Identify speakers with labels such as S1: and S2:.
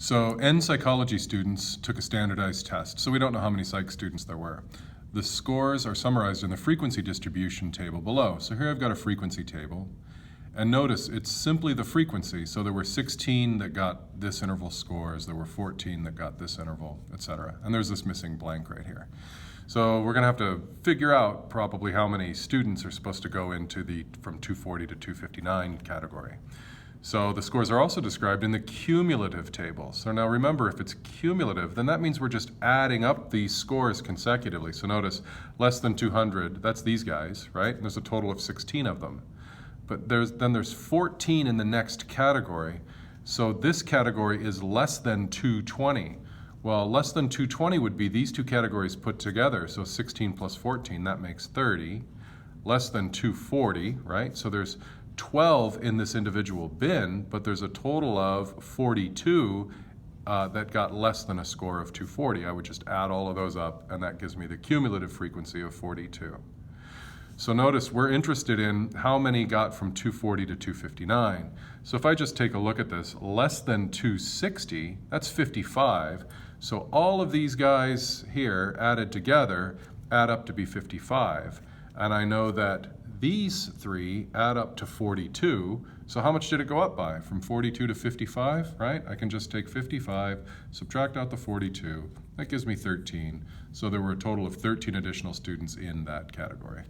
S1: So N psychology students took a standardized test, so we don't know how many psych students there were. The scores are summarized in the frequency distribution table below. So here I've got a frequency table, and notice it's simply the frequency. So there were 16 that got this interval scores, there were 14 that got this interval, etc. And there's this missing blank right here. So we're going to have to figure out probably how many students are supposed to go into the from 240 to 259 category. So the scores are also described in the cumulative table. So now remember, if it's cumulative, then that means we're just adding up these scores consecutively. So notice, less than 200, that's these guys, right? And there's a total of 16 of them. But then there's 14 in the next category. So this category is less than 220. Well, less than 220 would be these two categories put together. So 16 plus 14, that makes 30. Less than 240, right? So there's 12 in this individual bin, but there's a total of 42 that got less than a score of 240. I would just add all of those up, and that gives me the cumulative frequency of 42. So notice we're interested in how many got from 240 to 259. So if I just take a look at this, less than 260, that's 55. So all of these guys here added together add up to be 55. And I know that these three add up to 42. So how much did it go up by? From 42 to 55, right? I can just take 55, subtract out the 42. That gives me 13. So there were a total of 13 additional students in that category.